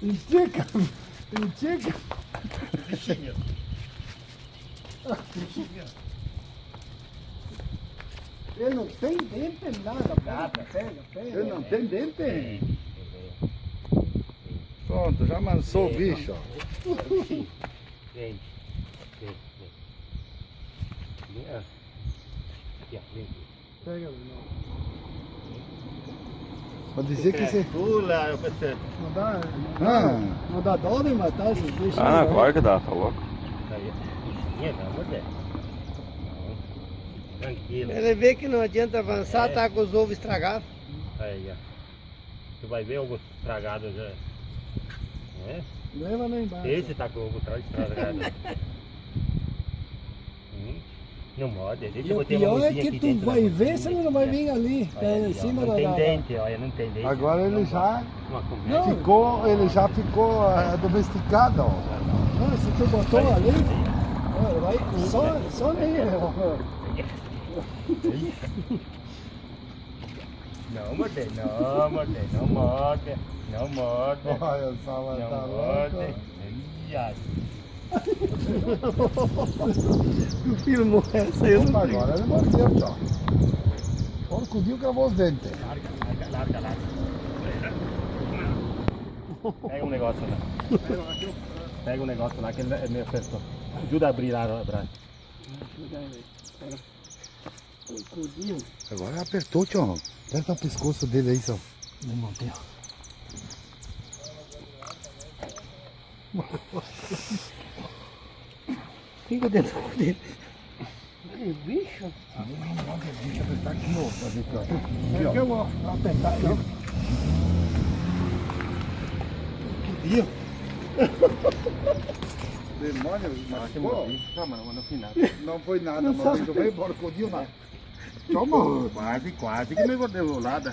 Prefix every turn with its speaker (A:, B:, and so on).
A: Intica! Intica!
B: Bichinho. Bichinho.
A: Ele não tem dente, nada.
B: Nada.
A: Pega.
C: Ele não tem dente?
B: Tem.
C: Pronto, já amansou o bicho.
B: Vem. Vem. Aqui, ó. Vem.
A: Pega, não.
C: Pode dizer que você...
B: Pula, eu pensei.
A: Não dá,
C: Ah,
A: não dá dó de matar esses bichos.
D: Ah,
A: né?
D: claro que dá, tá louco.
B: Aí, bichinha, não, mulher. Tranquilo.
E: Ele vê que não adianta avançar, tá com os ovos estragados.
B: Aí, ó. Você vai ver ovo estragado já. É?
A: Leva lá embaixo.
B: Esse tá com o ovo estragado. Não morde, deixa
A: E
B: eu
A: o
B: botar uma
A: pior é
B: luzinha
A: que
B: aqui
A: tu
B: dentro
A: vai
B: da
A: ver
B: luzinha.
A: se ele não vai vir ali,
B: Olha
A: em
B: ali, ó,
A: cima
B: não tem
A: da...
B: dente, olha, não tem dente.
C: agora ele
B: Não
C: já
B: Uma comédia.
A: Não.
C: ficou, domesticado.
A: Não, se tu botou ali, ó, vai só nele.
B: Não morde, não morde, não morde, não morde,
C: Olha, o Salva
B: não
C: tá
B: morde.
C: louco.
B: Ai, ai.
E: O filho essa eu
C: Opa, agora ele mordeu, ó. Porco Dio cravou os dentes.
B: Larga. Pega um negócio lá. Pega um negócio lá que ele é meio apertou. Ajuda a abrir lá atrás.
C: Agora apertou, tio. Aperta o pescoço dele aí, só.
A: Não mantém.
E: fica dentro dele. Que bicho.
C: Deixa eu apertar aqui, ó. Pra ver aqui, ó.
A: É que eu vou apertar, não.
C: Dio. Demônio, machucou?
B: Não, mas não foi nada.
C: Não foi nada, mas veio embora com o Dio, nada. Toma.
B: Quase que me mordeu lado.